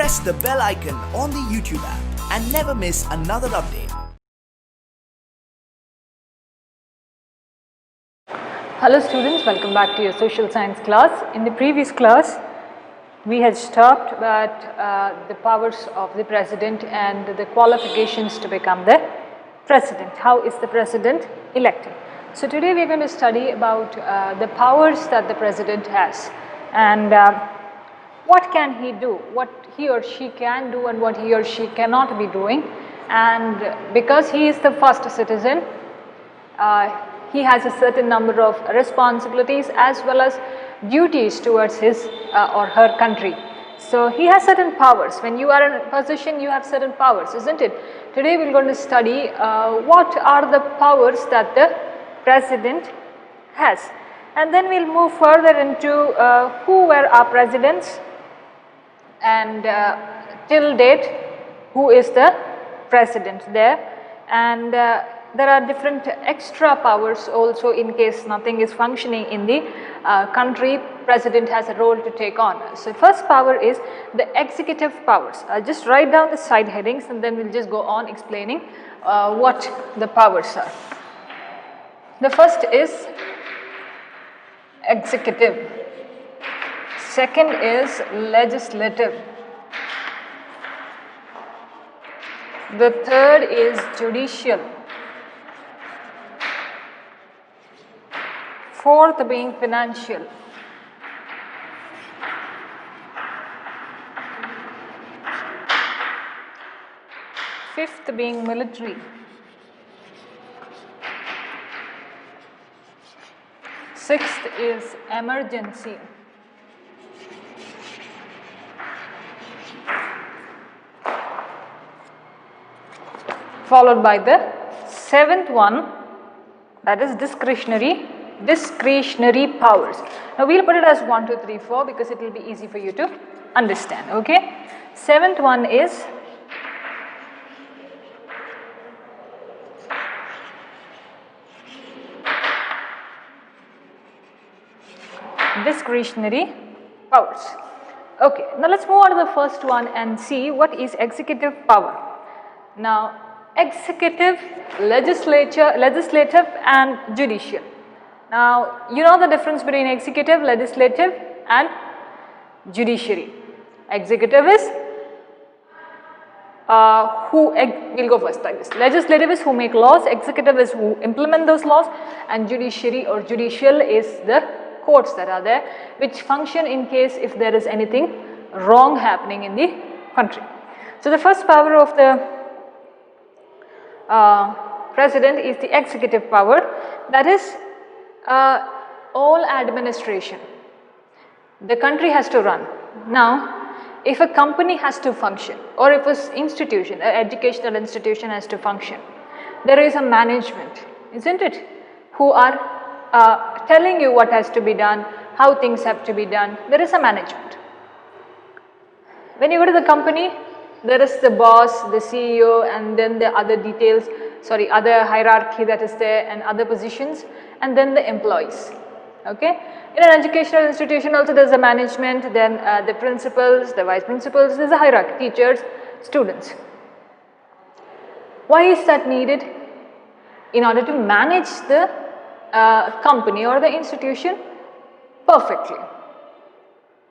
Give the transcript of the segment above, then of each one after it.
press the bell icon on the YouTube app and never miss another update. Hello students, welcome back to your social science class. In the previous class, we had talked about the powers of the president and the qualifications to become the president. How is the president elected? So today we are going to study about the powers that the president has and what can he do, what he or she can do and what he or she cannot be doing. And because he is the first citizen, he has a certain number of responsibilities as well as duties towards his or her country. So he has certain powers. When you are in a position, you have certain powers, isn't it? Today we are going to study what are the powers that the president has. And then we will move further into who were our presidents and till date who is the president there, and there are different extra powers also in case nothing is functioning in the country. President has a role to take on. So first power is the executive powers. I'll just write down the side headings and then we'll just go on explaining what the powers are. The first is executive. Second is legislative. The third is judicial. Fourth being financial. Fifth being military. Sixth is emergency. Followed by the seventh one, that is discretionary powers. Now we will put it as 1, 2, 3, 4 because it will be easy for you to understand. Okay. Seventh one is discretionary powers. Okay. Now let's move on to the first one and see what is executive power. Now executive, legislative and judicial. Now you know the difference between executive, legislative and judiciary. Executive is we'll go first like this. Legislative is who make laws, executive is who implement those laws, and judiciary or judicial is the courts that are there which function in case if there is anything wrong happening in the country. So the first power of the president is the executive power, that is all administration. The country has to run. Now if a company has to function or if an institution, an educational institution has to function, there is a management, isn't it, who are telling you what has to be done, how things have to be done. There is a management. When you go to the company, there is the boss, the CEO, and then the other other hierarchy that is there and other positions, and then the employees. Okay. In an educational institution also there is a management, then the principals, the vice principals, there is a hierarchy, teachers, students. Why is that needed? In order to manage the company or the institution perfectly.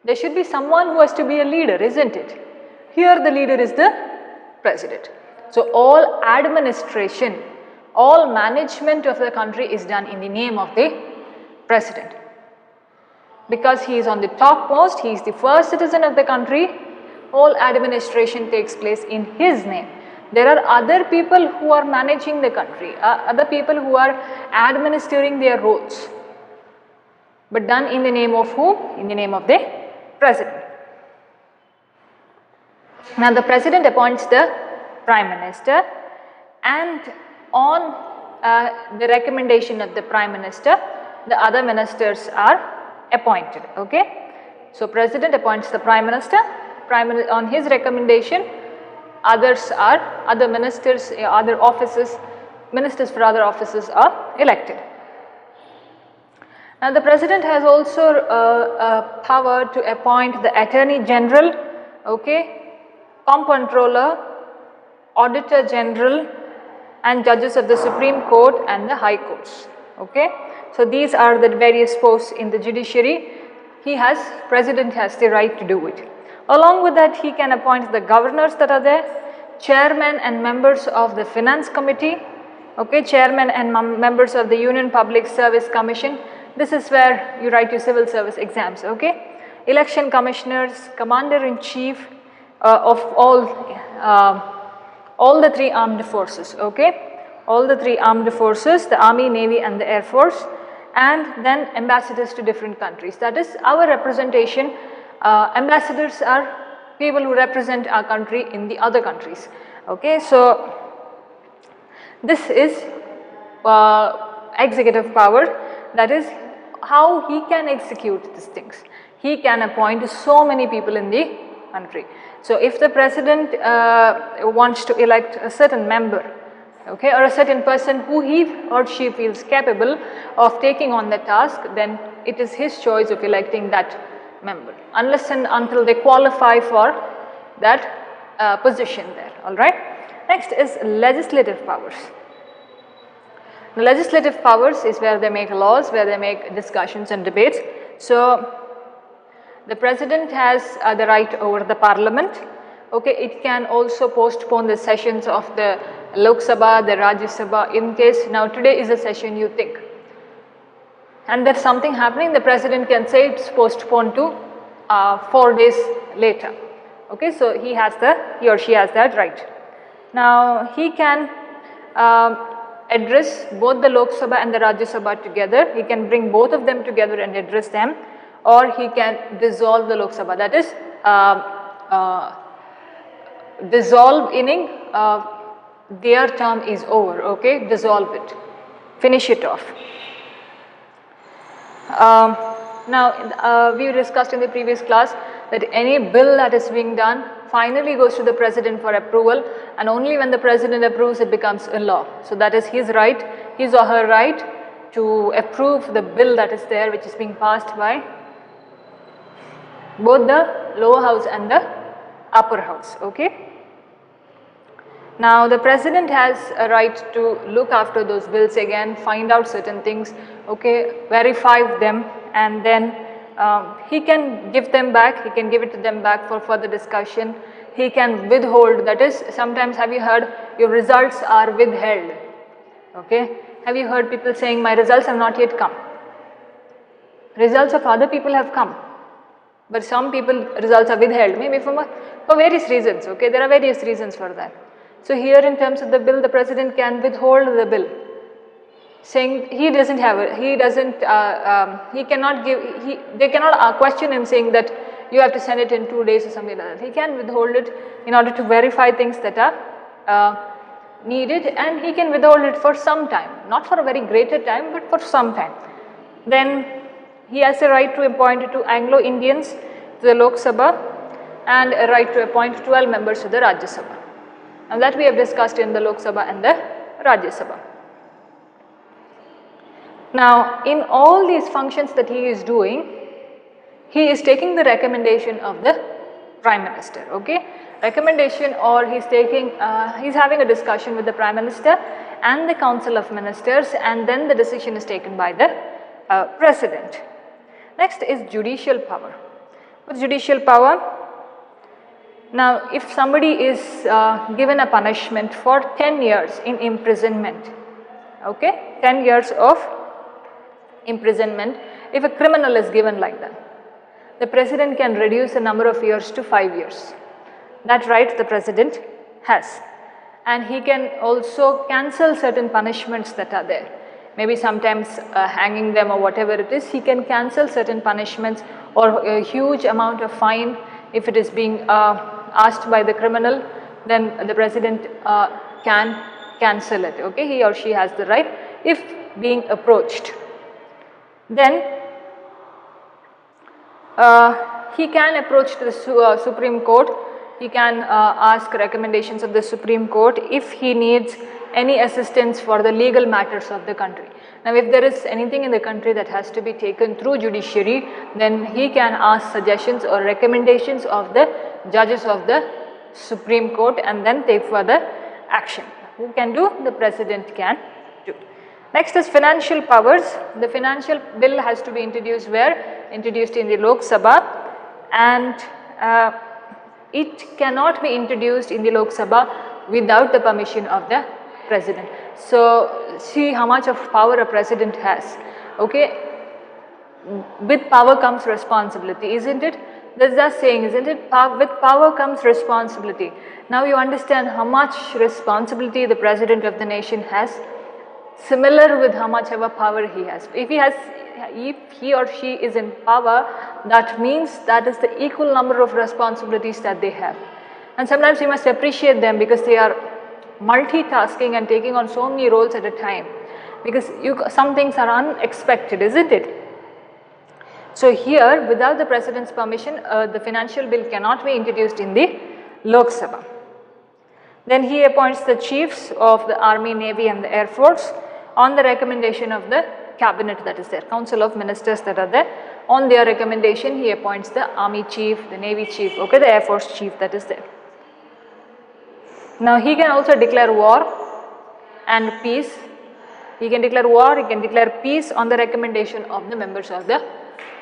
There should be someone who has to be a leader, isn't it? Here the leader is the president. So all administration, all management of the country is done in the name of the president. Because he is on the topmost, he is the first citizen of the country, all administration takes place in his name. There are other people who are managing the country, other people who are administering their roles, but done in the name of whom? In the name of the president. Now the president appoints the prime minister, and on the recommendation of the prime minister, the other ministers are appointed. Okay. So president appoints the prime minister, on his recommendation other ministers, other offices, ministers for other offices are elected. Now the president has also power to appoint the attorney general, okay, comptroller, auditor general, and judges of the Supreme Court and the High Courts. Okay, so these are the various posts in the judiciary. President has the right to do it. Along with that, he can appoint the governors that are there, chairman and members of the Finance Committee, okay, chairman and members of the Union Public Service Commission. This is where you write your civil service exams, okay. Election commissioners, commander-in-chief of all the three armed forces, okay. All the three armed forces, the Army, Navy and the Air Force, and then ambassadors to different countries. That is our representation. Ambassadors are people who represent our country in the other countries, okay. So this is executive power, that is how he can execute these things. He can appoint so many people in the country. So if the president wants to elect a certain member, okay, or a certain person who he or she feels capable of taking on the task, then it is his choice of electing that member, unless and until they qualify for that position there, alright. Next is legislative powers. The legislative powers is where they make laws, where they make discussions and debates. So the president has the right over the parliament, okay. It can also postpone the sessions of the Lok Sabha, the Rajya Sabha, in case now today is a session you think, and there's something happening, the president can say it's postponed to 4 days later, okay. So he or she has that right. Now he can address both the Lok Sabha and the Rajya Sabha together. He can bring both of them together and address them, or he can dissolve the Lok Sabha, that is dissolve meaning their term is over, okay, dissolve it, finish it off. Now we discussed in the previous class that any bill that is being done finally goes to the president for approval, and only when the president approves it becomes a law. So that is his right, his or her right to approve the bill that is there, which is being passed by both the lower house and the upper house, okay. Now the president has a right to look after those bills again, find out certain things, okay, verify them, and then he can give them back, he can give it to them back for further discussion. He can withhold, that is sometimes have you heard your results are withheld, okay. Have you heard people saying my results have not yet come? Results of other people have come, but some people results are withheld, maybe for various reasons, okay. There are various reasons for that. So here in terms of the bill, the president can withhold the bill, saying he doesn't have it, he cannot give, they cannot question him saying that you have to send it in 2 days or something like that. He can withhold it in order to verify things that are needed, and he can withhold it for some time, not for a very greater time, but for some time. Then he has a right to appoint 2 Anglo-Indians to the Lok Sabha and a right to appoint 12 members to the Rajya Sabha. And that we have discussed in the Lok Sabha and the Rajya Sabha. Now in all these functions that he is doing, he is taking the recommendation of the Prime Minister, okay. Recommendation, or he's having a discussion with the Prime Minister and the Council of Ministers, and then the decision is taken by the President. Next is judicial power. What's judicial power? Now if somebody is given a punishment for 10 years in imprisonment, okay, 10 years of imprisonment, if a criminal is given like that, the president can reduce the number of years to 5 years. That right the president has, and he can also cancel certain punishments that are there. Maybe sometimes hanging them or whatever it is, he can cancel certain punishments or a huge amount of fine if it is being asked by the criminal, then the president can cancel it, okay. He or she has the right if being approached. Then he can approach the Supreme Court. He can ask recommendations of the Supreme Court if he needs any assistance for the legal matters of the country. Now if there is anything in the country that has to be taken through judiciary, then he can ask suggestions or recommendations of the judges of the Supreme Court and then take further action. Who can do? The President can do. Next is financial powers. The financial bill has to be introduced where? Introduced in the Lok Sabha, and it cannot be introduced in the Lok Sabha without the permission of the President. So see how much of power a President has. Okay, with power comes responsibility, isn't it? That's the saying, isn't it? With power comes responsibility. Now you understand how much responsibility the President of the nation has, similar with how much ever power he has. If he or she is in power, that means that is the equal number of responsibilities that they have. And sometimes you must appreciate them because they are multitasking and taking on so many roles at a time, because some things are unexpected, isn't it? So here, without the President's permission, the financial bill cannot be introduced in the Lok Sabha. Then he appoints the chiefs of the Army, Navy and the Air Force on the recommendation of the cabinet that is there, Council of Ministers that are there. On their recommendation, he appoints the Army chief, the Navy chief, okay, the Air Force chief that is there. Now he can also declare war and peace. He can declare war, he can declare peace on the recommendation of the members of the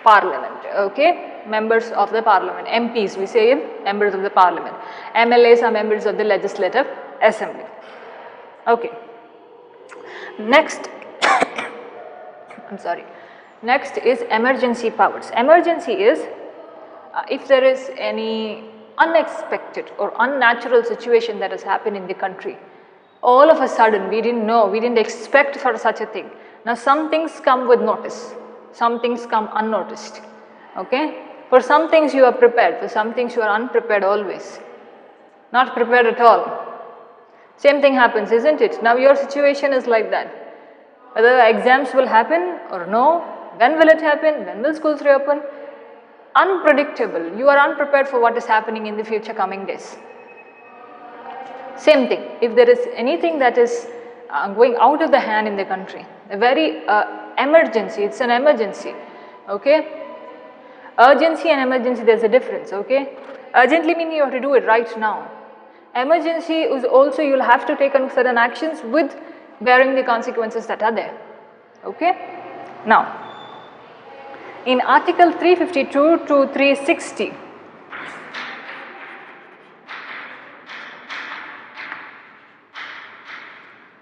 Parliament, okay, members of the Parliament, MPs we say members of the Parliament, MLAs are members of the Legislative Assembly, okay. Next, I'm sorry, next is emergency powers. Emergency is if there is any unexpected or unnatural situation that has happened in the country, all of a sudden we didn't know, we didn't expect for such a thing. Now some things come with notice, some things come unnoticed, okay. For some things you are prepared, for some things you are unprepared always, not prepared at all. Same thing happens, isn't it? Now your situation is like that, whether exams will happen or no, when will it happen, when will schools reopen, unpredictable, you are unprepared for what is happening in the future coming days. Same thing, if there is anything that is going out of the hand in the country, a very emergency, it's an emergency, okay. Urgency and emergency, there's a difference, okay. Urgently meaning you have to do it right now. Emergency is also you will have to take certain actions with bearing the consequences that are there, okay. Now, in Article 352 to 360,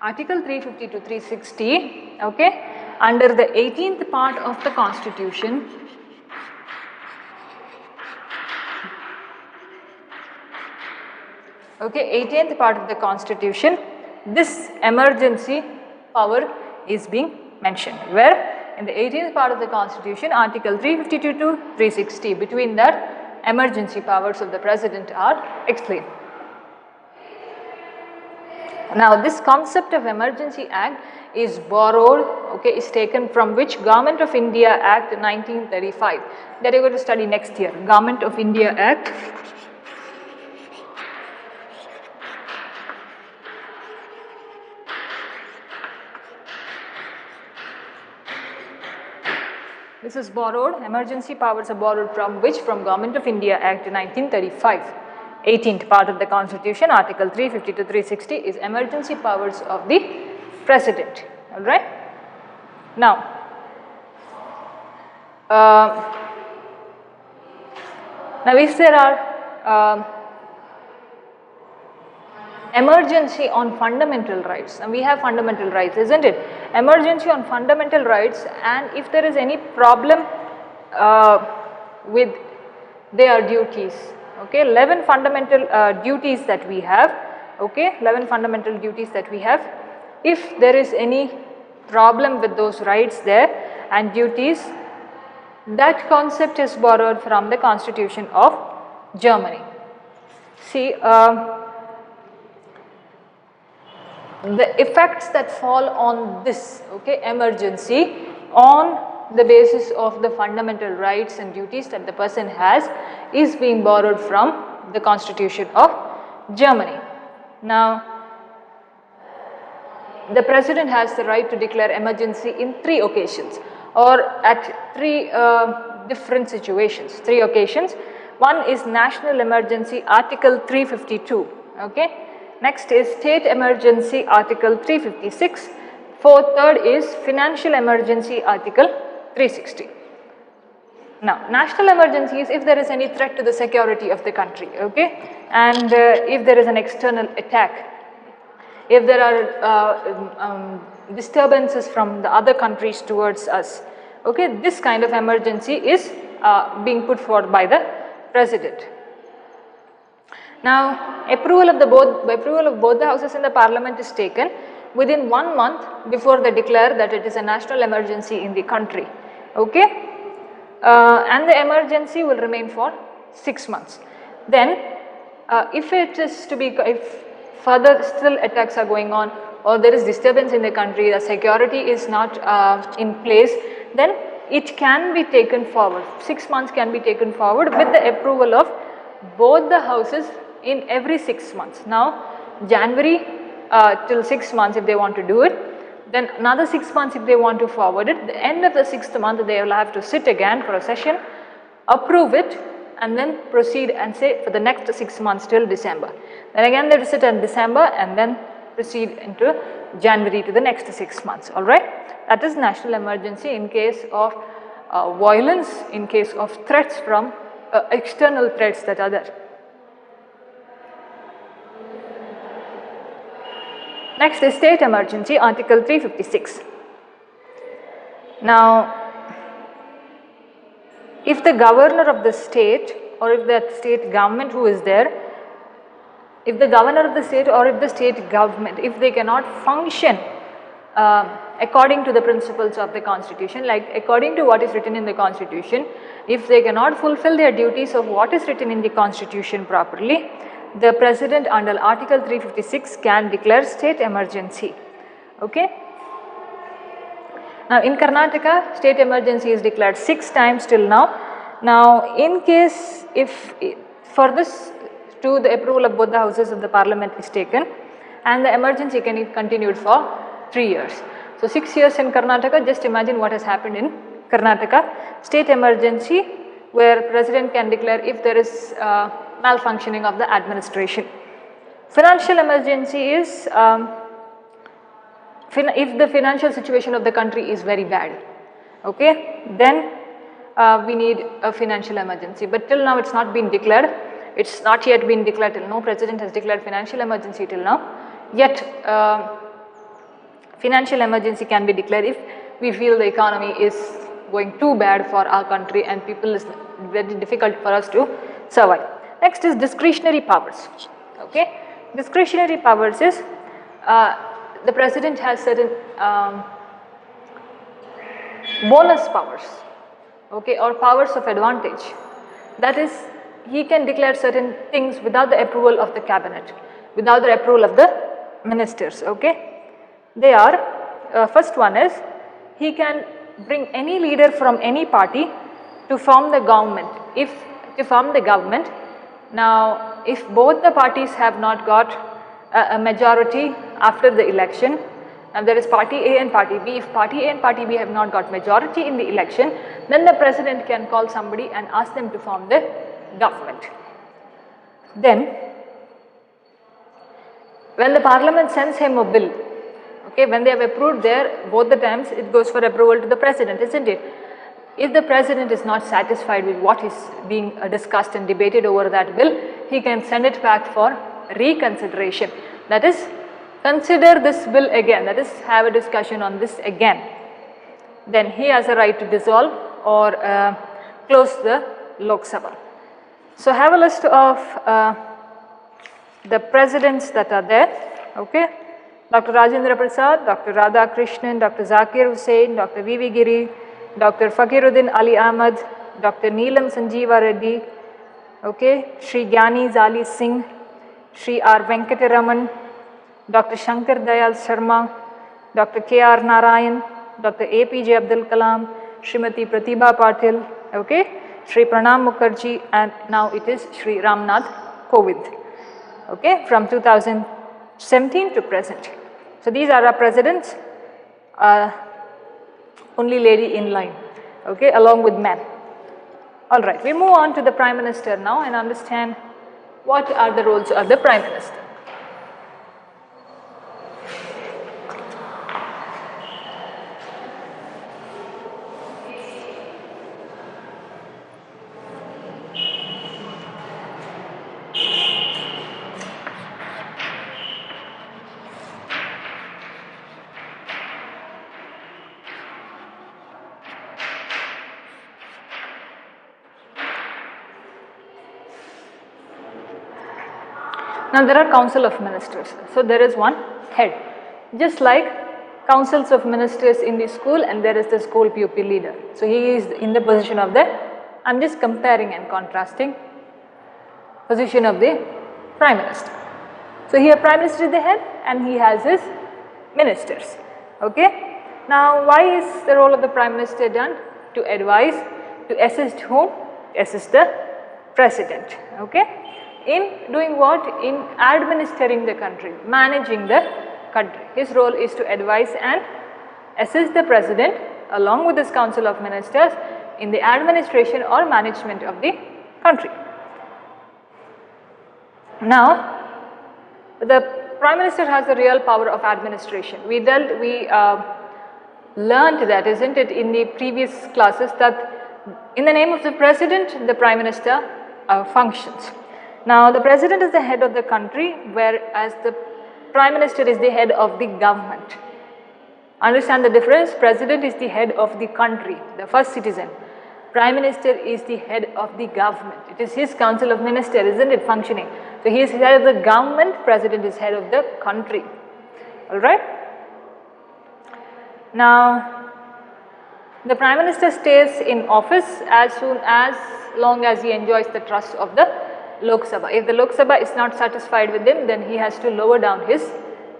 Article 350 to 360, okay, under the 18th part of the Constitution, okay, 18th part of the Constitution, this emergency power is being mentioned, where in the 18th part of the Constitution, Article 352 to 360, between that emergency powers of the President are explained. Now this concept of Emergency Act is borrowed, okay, is taken from which? Government of India Act 1935, that you are going to study next year, Government of India Act. This is borrowed, emergency powers are borrowed from which? From Government of India Act 1935. 18th part of the Constitution, Article 350 to 360 is emergency powers of the President, alright. Now, if there are emergency on fundamental rights, and we have fundamental rights, isn't it? Emergency on fundamental rights, and if there is any problem with their duties, okay, 11 fundamental duties that we have, okay, 11 fundamental duties that we have. If there is any problem with those rights there and duties, that concept is borrowed from the Constitution of Germany. See, the effects that fall on this, okay, emergency on the basis of the fundamental rights and duties that the person has is being borrowed from the Constitution of Germany. Now, the President has the right to declare emergency in 3 occasions or at 3 different situations, 3 occasions. One is National Emergency Article 352. Okay. Next is State Emergency Article 356. Third is Financial Emergency Article 360. Now, national emergency is if there is any threat to the security of the country, okay, and if there is an external attack, if there are disturbances from the other countries towards us, okay, this kind of emergency is being put forward by the President. Now, approval of both the houses in the Parliament is taken within 1 month before they declare that it is a national emergency in the country, okay. And the emergency will remain for 6 months. Then if it is to be, if further still attacks are going on or there is disturbance in the country, the security is not in place, then it can be taken forward. 6 months can be taken forward with the approval of both the houses in every 6 months. Now January till 6 months if they want to do it, then another 6 months if they want to forward it. The end of the 6th month they will have to sit again for a session, approve it, and then proceed and say for the next 6 months till December. Then again they will sit in December and then proceed into January to the next 6 months, alright. That is national emergency in case of violence, in case of threats from external threats that are there. Next is State Emergency, Article 356. Now, if the governor of the state or if the state government who is there, if the governor of the state or if the state government, if they cannot function according to the principles of the constitution, like according to what is written in the constitution, if they cannot fulfill their duties of what is written in the constitution properly, the President under Article 356 can declare state emergency, okay. Now in Karnataka, state emergency is declared 6 times till now. Now in case if for this to the approval of both the houses of the Parliament is taken and the emergency can be continued for 3 years. So 6 years in Karnataka, just imagine what has happened in Karnataka. State emergency where President can declare if there is malfunctioning of the administration. Financial emergency is if the financial situation of the country is very bad, okay, then we need a financial emergency. But till now it's not been declared, it's not yet been declared till now. President has declared financial emergency till now, yet financial emergency can be declared if we feel the economy is going too bad for our country and people is very difficult for us to survive. Next is discretionary powers, okay. Discretionary powers is the President has certain bonus powers, okay, or powers of advantage. That is, he can declare certain things without the approval of the cabinet, without the approval of the ministers, okay. They are, first one is, he can bring any leader from any party to form the government. Now, if both the parties have not got a majority after the election, and there is party A and party B, if party A and party B have not got majority in the election, then the President can call somebody and ask them to form the government. Then, when the Parliament sends him a bill, okay, when they have approved there, both the times it goes for approval to the President, isn't it? If the President is not satisfied with what is being discussed and debated over that bill, he can send it back for reconsideration. That is, consider this bill again, that is, have a discussion on this again. Then he has a right to dissolve or close the Lok Sabha. So have a list of the presidents that are there, okay. Dr. Rajendra Prasad, Dr. Radhakrishnan, Dr. Zakir Hussain, Dr. V.V. Giri, Dr. Fakiruddin Ali Ahmad, Dr. Neelam Sanjeeva Reddy, okay, Sri Gyani Zali Singh, Sri R. Venkataraman, Dr. Shankar Dayal Sharma, Dr. K.R. Narayan, Dr. A.P.J. Abdul Kalam, Srimati Pratibha Patil, okay, Sri Pranam Mukherjee, and now it is Sri Ramnath Kovind, okay, from 2017 to present. So these are our presidents, only lady in line, okay, along with men. Alright, we move on to the Prime Minister now and understand what are the roles of the Prime Minister. Now there are council of ministers, so there is one head, just like councils of ministers in the school and there is the school pupil leader. So he is in the position of the, I am just comparing and contrasting position of the Prime Minister. So here Prime Minister is the head and he has his ministers, okay. Now why is the role of the Prime Minister done? To advise, to assist whom? Assist the President, okay. In doing what? In administering the country, managing the country. His role is to advise and assist the President along with his Council of Ministers in the administration or management of the country. Now, the Prime Minister has the real power of administration. We learned that, isn't it, in the previous classes, that in the name of the President, the Prime Minister functions. Now, the President is the head of the country, whereas the Prime Minister is the head of the government. Understand the difference? President is the head of the country, the first citizen. Prime Minister is the head of the government. It is his Council of Ministers, isn't it, functioning? So, he is head of the government, President is head of the country. Alright? Now, the Prime Minister stays in office as long as he enjoys the trust of the Lok Sabha. If the Lok Sabha is not satisfied with him, then he has to lower down his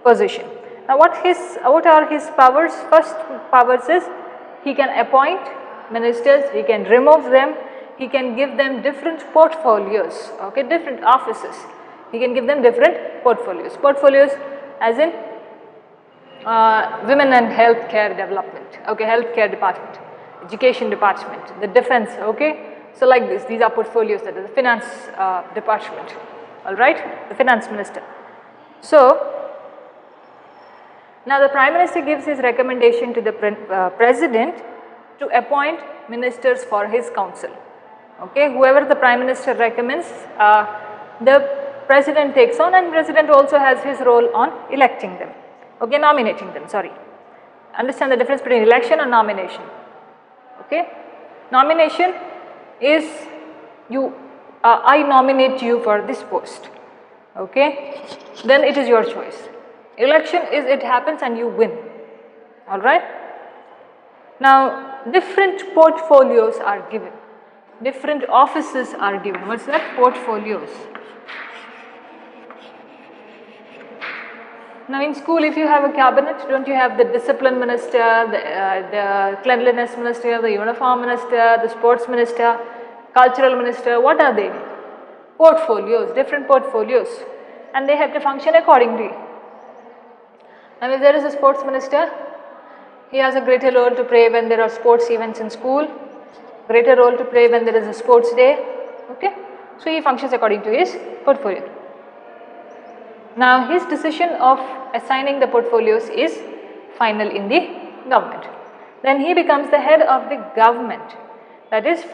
position. Now what are his powers? First powers is he can appoint ministers, he can remove them, he can give them different portfolios, okay, different offices. He can give them different portfolios. Portfolios as in women and health care development, okay, health care department, education department, the defense, okay. So like this, these are portfolios, that is the finance department, alright, the finance minister. So, now the Prime Minister gives his recommendation to the President to appoint ministers for his council, okay. Whoever the Prime Minister recommends, the President takes on, and President also has his role on electing them, okay, nominating them, sorry. Understand the difference between election and nomination, okay. Nomination is I nominate you for this post, okay, then it is your choice. Election is it happens and you win, alright. Now different portfolios are given, different offices are given. What's that? Portfolios. Now in school, if you have a cabinet, don't you have the discipline minister, the cleanliness minister, the uniform minister, the sports minister, cultural minister? What are they? Portfolios, different portfolios, and they have to function accordingly. Now if there is a sports minister, he has a greater role to play when there are sports events in school, greater role to play when there is a sports day, okay. So he functions according to his portfolio. Now his decision of assigning the portfolios is final in the government. Then he becomes the head of the government. That is,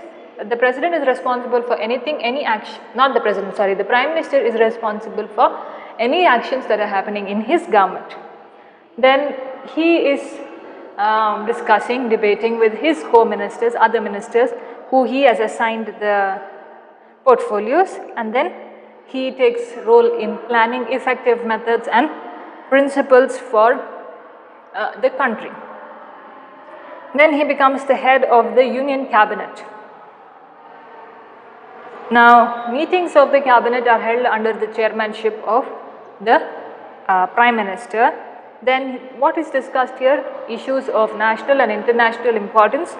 the President is responsible for anything, any action, not the President, sorry, the Prime Minister is responsible for any actions that are happening in his government. Then he is discussing, debating with his co-ministers, other ministers who he has assigned the portfolios, and then he takes role in planning effective methods and principles for the country. Then he becomes the head of the Union Cabinet. Now meetings of the cabinet are held under the chairmanship of the Prime Minister. Then what is discussed here? Issues of national and international importance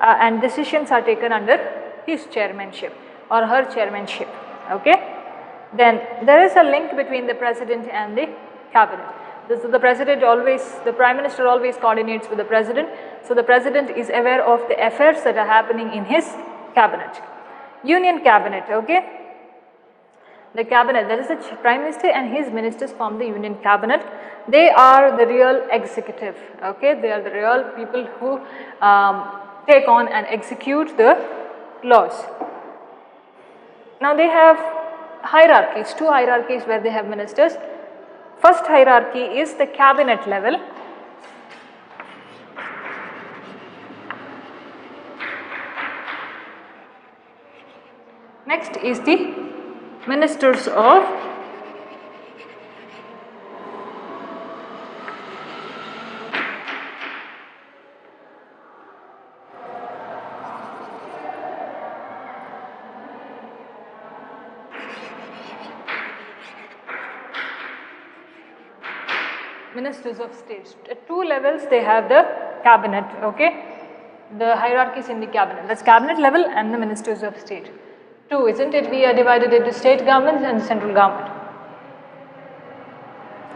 and decisions are taken under his chairmanship or her chairmanship, okay. Then there is a link between the President and the cabinet. This is the Prime Minister always coordinates with the President. So the President is aware of the affairs that are happening in his cabinet. Union Cabinet, okay. The cabinet, that is the Prime Minister and his ministers form the Union Cabinet. They are the real executive, okay. They are the real people who take on and execute the laws. Now they have hierarchies, two hierarchies where they have ministers. First hierarchy is the cabinet level. Next is the ministers of state. At two levels they have the cabinet, okay. The hierarchies in the cabinet, that's cabinet level and the ministers of state. Two, isn't it? We are divided into state governments and central government.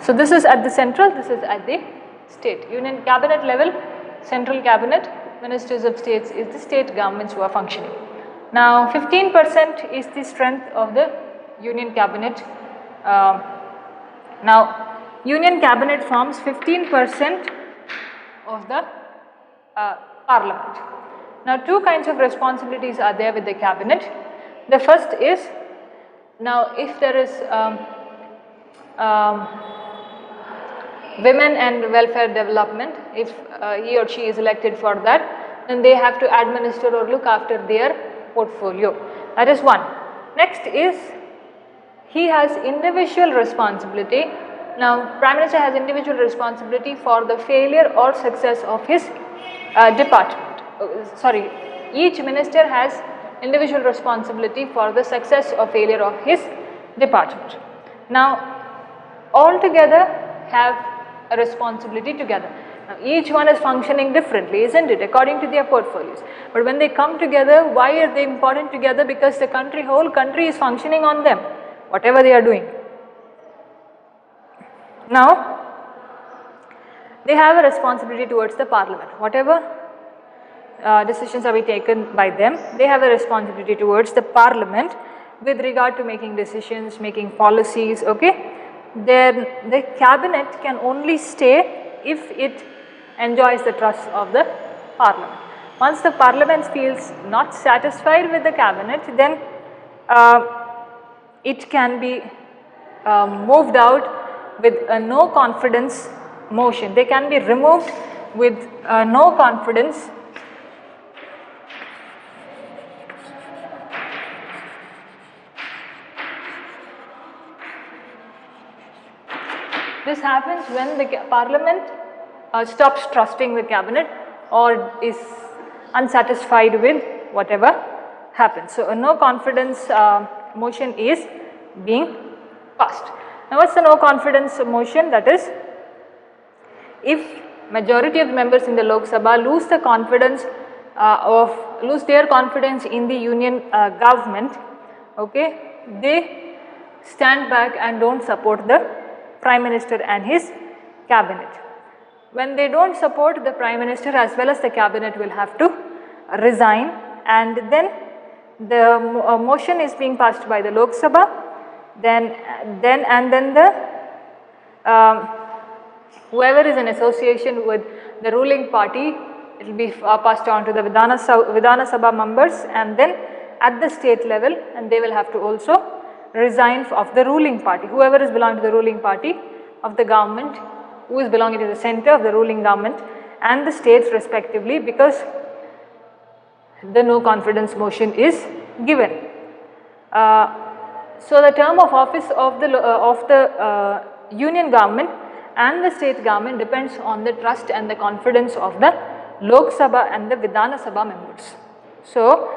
So this is at the central, this is at the state. Union cabinet level, central cabinet, ministers of states is the state governments who are functioning. Now 15% is the strength of the union cabinet. Now union cabinet forms 15% of the parliament. Now two kinds of responsibilities are there with the cabinet. The first is, now if there is women and welfare development, if he or she is elected for that, then they have to administer or look after their portfolio. That is one. Next is, he has individual responsibility. Now Prime Minister has individual responsibility for the failure or success of his department. Each minister has individual responsibility for the success or failure of his department. Now all together have a responsibility together. Now each one is functioning differently, isn't it, according to their portfolios. But when they come together, why are they important together? Because the whole country is functioning on them, whatever they are doing. Now they have a responsibility towards the parliament. Whatever decisions are taken by them, they have a responsibility towards the parliament with regard to making decisions, making policies, okay. Then the cabinet can only stay if it enjoys the trust of the parliament. Once the parliament feels not satisfied with the cabinet, then it can be moved out with a no confidence motion. They can be removed with no confidence . This happens when the parliament stops trusting the cabinet or is unsatisfied with whatever happens. So a no confidence motion is being passed. Now what's the no confidence motion? That is, if majority of the members in the Lok Sabha lose their confidence in the union government, okay, they stand back and don't support the Prime Minister and his cabinet. When they don't support, the Prime Minister as well as the cabinet will have to resign, and then the motion is being passed by the Lok Sabha, then the whoever is in association with the ruling party, it will be passed on to the Vidhana Sabha members, and then at the state level, and they will have to also resign of the ruling party, whoever is belonging to the ruling party of the government, who is belonging to the center of the ruling government and the states respectively, because the no confidence motion is given. So the term of office of the union government and the state government depends on the trust and the confidence of the Lok Sabha and the Vidhana Sabha members. So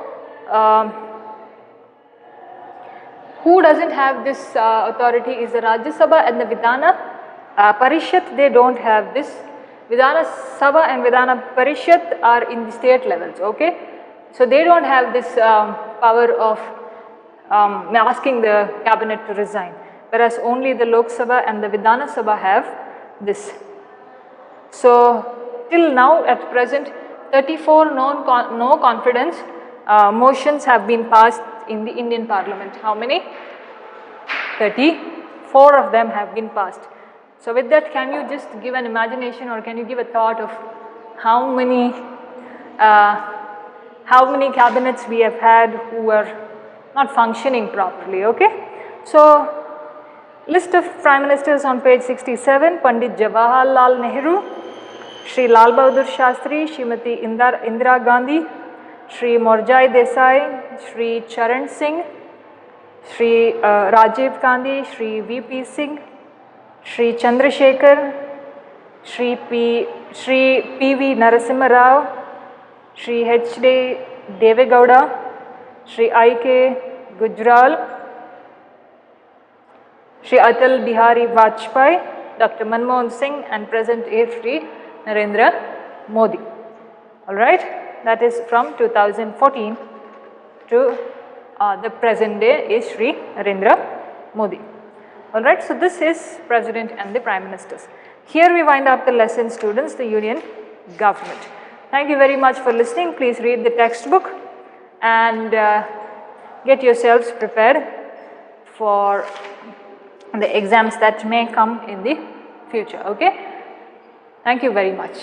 who doesn't have this authority is the Rajya Sabha and the Vidhana Parishad. They don't have this. Vidhana Sabha and Vidhana Parishad are in the state levels, okay. So they don't have this power of asking the cabinet to resign, whereas only the Lok Sabha and the Vidhana Sabha have this. So till now at present 34 no confidence motions have been passed in the Indian Parliament. How many? 34 of them have been passed. So with that, can you just give an imagination or can you give a thought of how many cabinets we have had who were not functioning properly, okay? So list of Prime Ministers on page 67, Pandit Jawaharlal Nehru, Shri Lal Bahadur Shastri, Srimati Indira Gandhi, Shri Morjai Desai, Shri Charan Singh, Shri Rajiv Gandhi, Shri VP Singh, Shri Chandrasekhar, Shri PV Narasimha Rao, Shri H.D. Devegowda, Shri I.K. Gujral, Shri Atal Bihari Vajpayee, Dr. Manmohan Singh, and present is Shri Narendra Modi. Alright, that is from 2014 to the present day is Shri Narendra Modi. Alright, so this is President and the Prime Ministers. Here we wind up the lesson, students, the Union Government. Thank you very much for listening. Please read the textbook and get yourselves prepared for the exams that may come in the future, okay? Thank you very much.